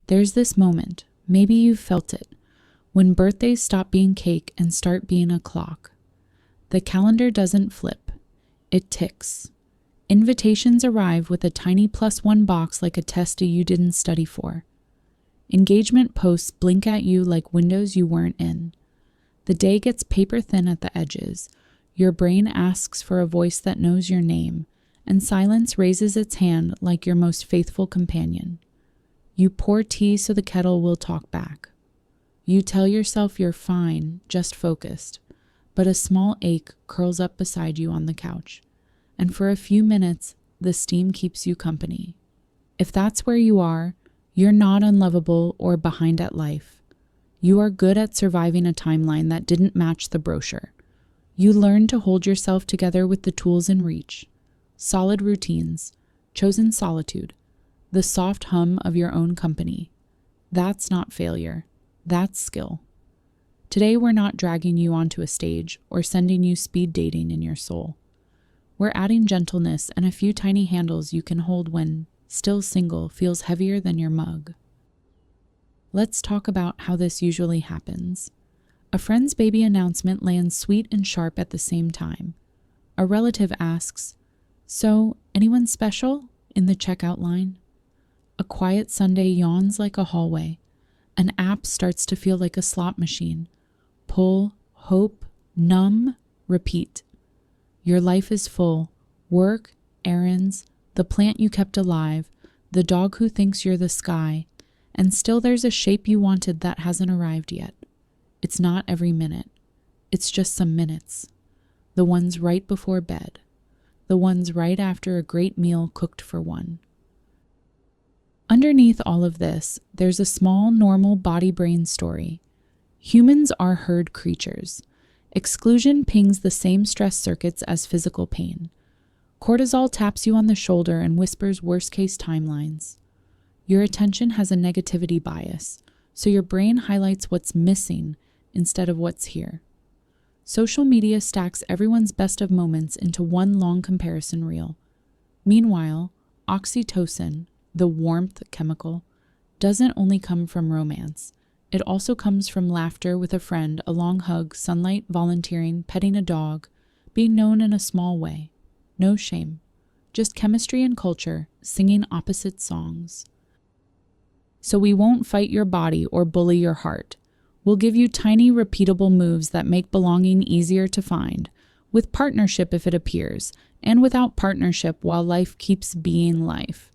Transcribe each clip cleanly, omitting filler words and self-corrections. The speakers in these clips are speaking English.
There's this moment, maybe you've felt it, when birthdays stop being cake and start being a clock. The calendar doesn't flip, it ticks. Invitations arrive with a tiny +1 box like a test you didn't study for. Engagement posts blink at you like windows you weren't in. The day gets paper thin at the edges. Your brain asks for a voice that knows your name, and silence raises its hand like your most faithful companion. You pour tea so the kettle will talk back. You tell yourself you're fine, just focused, but a small ache curls up beside you on the couch, and for a few minutes, the steam keeps you company. If that's where you are, you're not unlovable or behind at life. You are good at surviving a timeline that didn't match the brochure. You learn to hold yourself together with the tools in reach. Solid routines, chosen solitude, the soft hum of your own company. That's not failure. That's skill. Today we're not dragging you onto a stage or sending you speed dating in your soul. We're adding gentleness and a few tiny handles you can hold when, still single, feels heavier than your mug. Let's talk about how this usually happens. A friend's baby announcement lands sweet and sharp at the same time. A relative asks, "So, anyone special?" in the checkout line. A quiet Sunday yawns like a hallway. An app starts to feel like a slot machine. Pull, hope, numb, repeat. Your life is full. Work, errands, the plant you kept alive, the dog who thinks you're the sky, and still there's a shape you wanted that hasn't arrived yet. It's not every minute. It's just some minutes. The ones right before bed. The ones right after a great meal cooked for one. Underneath all of this, there's a small, normal body-brain story. Humans are herd creatures. Exclusion pings the same stress circuits as physical pain. Cortisol taps you on the shoulder and whispers worst-case timelines. Your attention has a negativity bias, so your brain highlights what's missing instead of what's here. Social media stacks everyone's best of moments into one long comparison reel. Meanwhile, oxytocin, the warmth chemical, doesn't only come from romance. It also comes from laughter with a friend, a long hug, sunlight, volunteering, petting a dog, being known in a small way. No shame. Just chemistry and culture, singing opposite songs. So we won't fight your body or bully your heart. We'll give you tiny, repeatable moves that make belonging easier to find, with partnership if it appears, and without partnership while life keeps being life.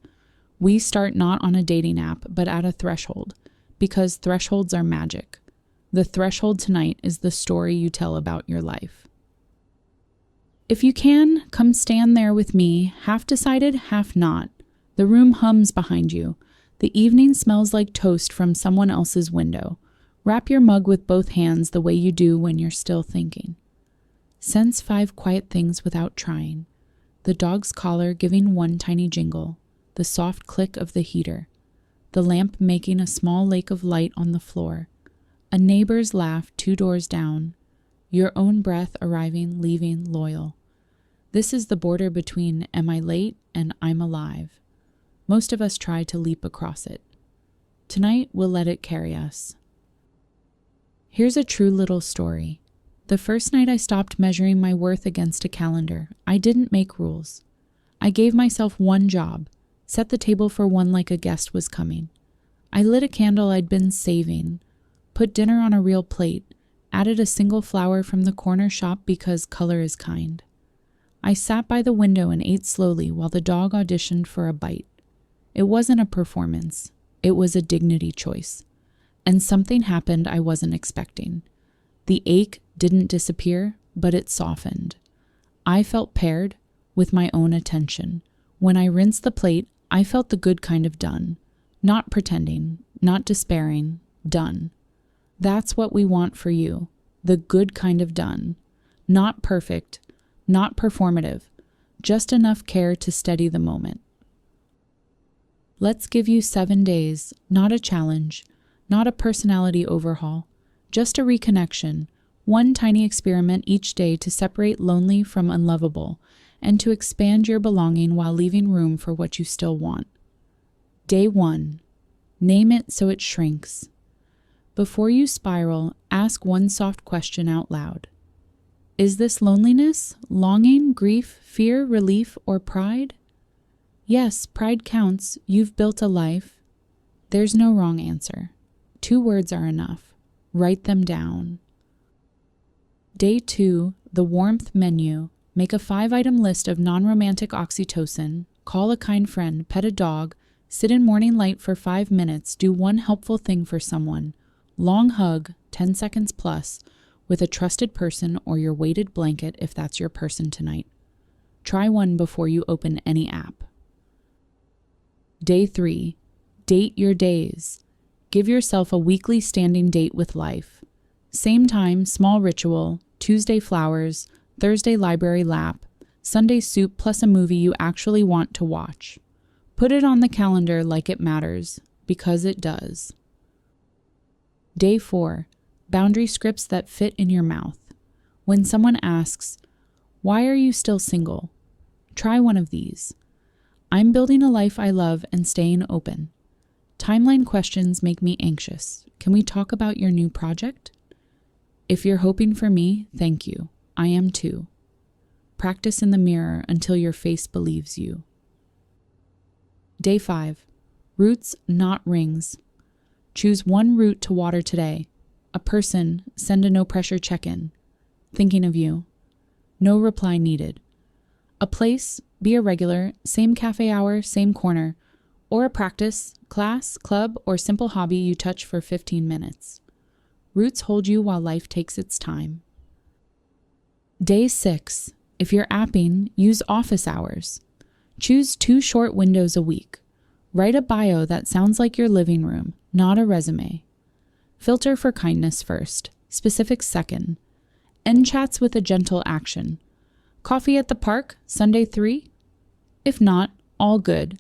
We start not on a dating app, but at a threshold, because thresholds are magic. The threshold tonight is the story you tell about your life. If you can, come stand there with me, half decided, half not. The room hums behind you. The evening smells like toast from someone else's window. Wrap your mug with both hands the way you do when you're still thinking. Sense 5 quiet things without trying. The dog's collar giving one tiny jingle. The soft click of the heater. The lamp making a small lake of light on the floor. A neighbor's laugh 2 doors down. Your own breath arriving, leaving, loyal. This is the border between am I late and I'm alive. Most of us try to leap across it. Tonight we'll let it carry us. Here's a true little story. The first night I stopped measuring my worth against a calendar, I didn't make rules. I gave myself one job, set the table for one like a guest was coming. I lit a candle I'd been saving, put dinner on a real plate, added a single flower from the corner shop because color is kind. I sat by the window and ate slowly while the dog auditioned for a bite. It wasn't a performance, it was a dignity choice. And something happened I wasn't expecting. The ache didn't disappear, but it softened. I felt paired with my own attention. When I rinsed the plate, I felt the good kind of done. Not pretending, not despairing, done. That's what we want for you, the good kind of done. Not perfect, not performative, just enough care to steady the moment. Let's give you 7 days, not a challenge, not a personality overhaul, just a reconnection, one tiny experiment each day to separate lonely from unlovable, and to expand your belonging while leaving room for what you still want. Day 1. Name it so it shrinks. Before you spiral, ask one soft question out loud. Is this loneliness, longing, grief, fear, relief, or pride? Yes, pride counts. You've built a life. There's no wrong answer. 2 words are enough. Write them down. Day 2, the warmth menu. Make a 5-item list of non-romantic oxytocin. Call a kind friend, pet a dog, sit in morning light for 5 minutes, do one helpful thing for someone. Long hug, 10 seconds plus, with a trusted person or your weighted blanket if that's your person tonight. Try one before you open any app. Day 3, date your days. Give yourself a weekly standing date with life. Same time, small ritual, Tuesday flowers, Thursday library lap, Sunday soup plus a movie you actually want to watch. Put it on the calendar like it matters, because it does. Day 4, boundary scripts that fit in your mouth. When someone asks, "Why are you still single?" Try one of these. I'm building a life I love and staying open. Timeline questions make me anxious. Can we talk about your new project? If you're hoping for me, thank you. I am too. Practice in the mirror until your face believes you. Day 5, roots, not rings. Choose one root to water today. A person, send a no-pressure check-in. Thinking of you. No reply needed. A place, be a regular, same cafe hour, same corner. Or a practice, class, club, or simple hobby you touch for 15 minutes. Roots hold you while life takes its time. Day 6. If you're apping, use office hours. Choose 2 short windows a week. Write a bio that sounds like your living room, not a resume. Filter for kindness first, specifics second. End chats with a gentle action. Coffee at the park, Sunday 3? If not, all good.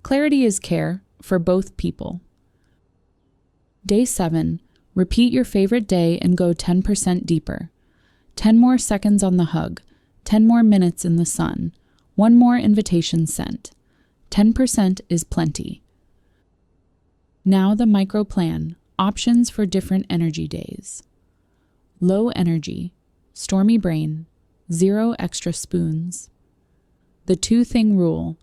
Clarity is care for both people. Day 7. Repeat your favorite day and go 10% deeper. 10 more seconds on the hug. 10 more minutes in the sun. 1 more invitation sent. 10% is plenty. Now the micro plan. Options for different energy days. Low energy. Stormy brain. 0 extra spoons. The 2-thing rule.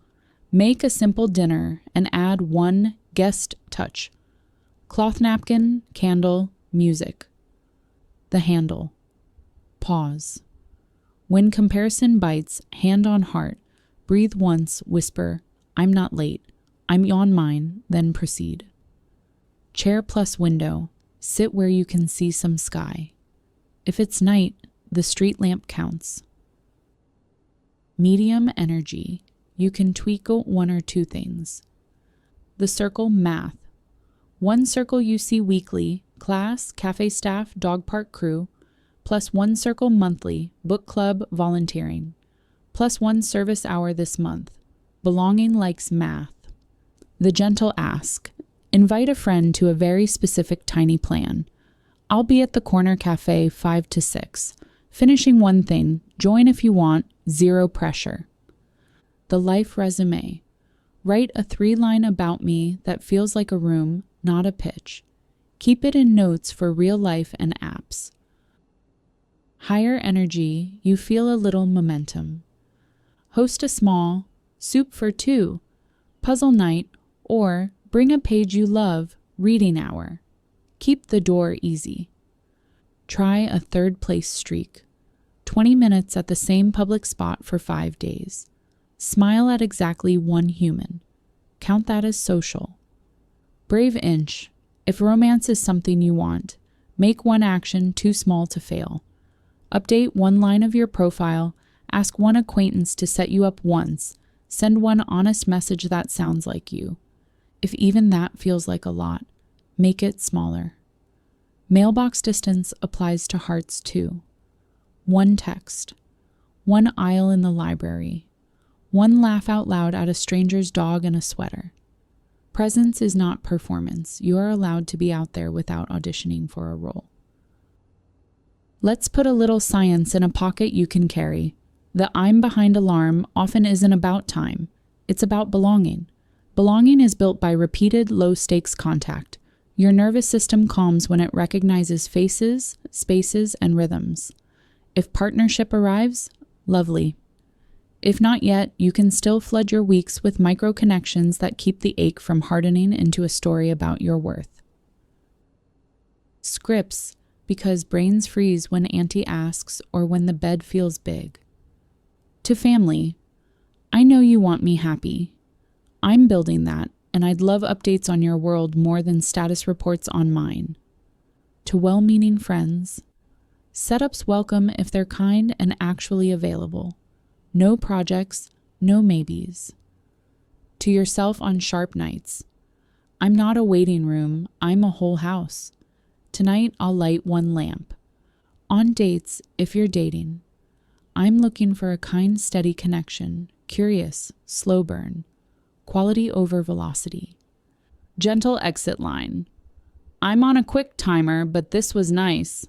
Make a simple dinner and add 1 guest touch. Cloth napkin, candle, music. The handle. Pause. When comparison bites, hand on heart, breathe once, whisper, I'm not late. I'm on mine, then proceed. Chair plus window. Sit where you can see some sky. If it's night, the street lamp counts. Medium energy. You can tweak 1 or 2 things. The circle math. 1 circle you see weekly, class, cafe staff, dog park crew, plus 1 circle monthly, book club, volunteering, plus 1 service hour this month. Belonging likes math. The gentle ask. Invite a friend to a very specific tiny plan. I'll be at the corner cafe 5 to 6. Finishing 1 thing, join if you want, 0 pressure. The life resume. Write a 3-line about me that feels like a room, not a pitch. Keep it in notes for real life and apps. Higher energy, you feel a little momentum. Host a small, soup for 2, puzzle night, or bring a page you love, reading hour. Keep the door easy. Try a 3rd place streak. 20 minutes at the same public spot for 5 days. Smile at exactly 1 human. Count that as social. Brave inch. If romance is something you want, make 1 action too small to fail. Update 1 line of your profile. Ask 1 acquaintance to set you up once. Send 1 honest message that sounds like you. If even that feels like a lot, make it smaller. Mailbox distance applies to hearts too. 1 text. 1 aisle in the library. 1 laugh out loud at a stranger's dog in a sweater. Presence is not performance. You are allowed to be out there without auditioning for a role. Let's put a little science in a pocket you can carry. The I'm behind alarm often isn't about time. It's about belonging. Belonging is built by repeated low-stakes contact. Your nervous system calms when it recognizes faces, spaces, and rhythms. If partnership arrives, lovely. If not yet, you can still flood your weeks with micro-connections that keep the ache from hardening into a story about your worth. Scripts, because brains freeze when auntie asks or when the bed feels big. To family, I know you want me happy. I'm building that, and I'd love updates on your world more than status reports on mine. To well-meaning friends, setups welcome if they're kind and actually available. No projects, no maybes. To yourself on sharp nights, I'm not a waiting room, I'm a whole house. Tonight I'll light one lamp. On dates, if you're dating, I'm looking for a kind, steady connection, curious, slow burn, quality over velocity. Gentle exit line. I'm on a quick timer, but this was nice.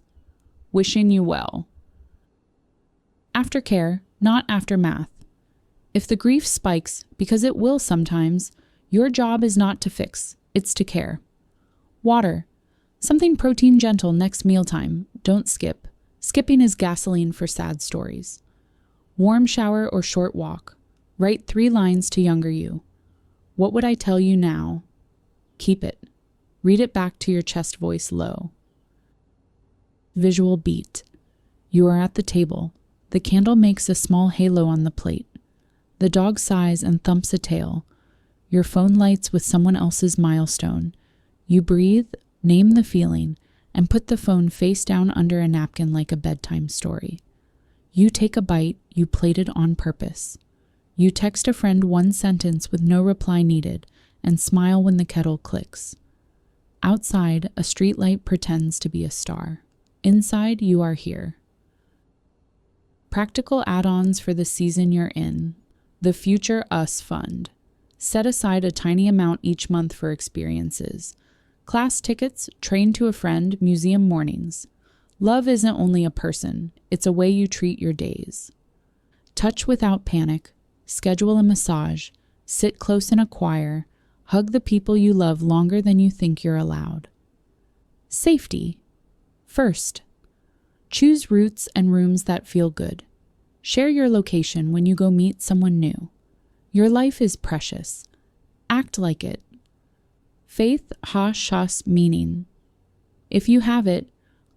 Wishing you well. Aftercare, not aftermath. If the grief spikes, because it will sometimes, your job is not to fix, it's to care. Water. Something protein gentle next mealtime. Don't skip. Skipping is gasoline for sad stories. Warm shower or short walk. Write 3 lines to younger you. What would I tell you now? Keep it. Read it back to your chest voice low. Visual beat. You are at the table. The candle makes a small halo on the plate. The dog sighs and thumps a tail. Your phone lights with someone else's milestone. You breathe, name the feeling, and put the phone face down under a napkin like a bedtime story. You take a bite, you plate it on purpose. You text a friend one sentence with no reply needed, and smile when the kettle clicks. Outside, a streetlight pretends to be a star. Inside, you are here. Practical add-ons for the season you're in. The Future Us Fund. Set aside a tiny amount each month for experiences. Class tickets, train to a friend, museum mornings. Love isn't only a person, it's a way you treat your days. Touch without panic. Schedule a massage. Sit close in a choir. Hug the people you love longer than you think you're allowed. Safety. First, choose routes and rooms that feel good. Share your location when you go meet someone new. Your life is precious. Act like it. Faith, ha-shas, meaning. If you have it,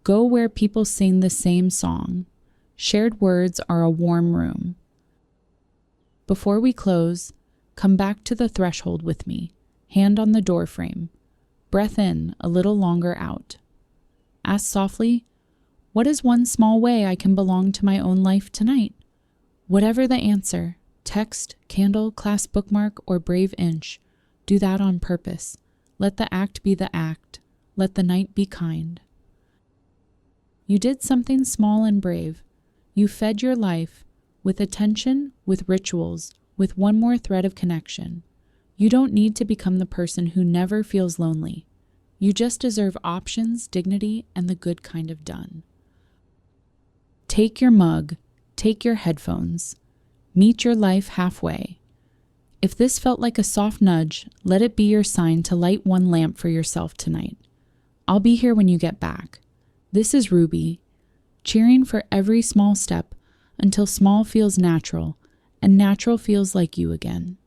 go where people sing the same song. Shared words are a warm room. Before we close, come back to the threshold with me, hand on the door frame. Breath in, a little longer out. Ask softly, what is one small way I can belong to my own life tonight? Whatever the answer, text, candle, class bookmark, or brave inch, do that on purpose. Let the act be the act. Let the night be kind. You did something small and brave. You fed your life with attention, with rituals, with one more thread of connection. You don't need to become the person who never feels lonely. You just deserve options, dignity, and the good kind of done. Take your mug, take your headphones, meet your life halfway. If this felt like a soft nudge, let it be your sign to light one lamp for yourself tonight. I'll be here when you get back. This is Ruby, cheering for every small step until small feels natural and natural feels like you again.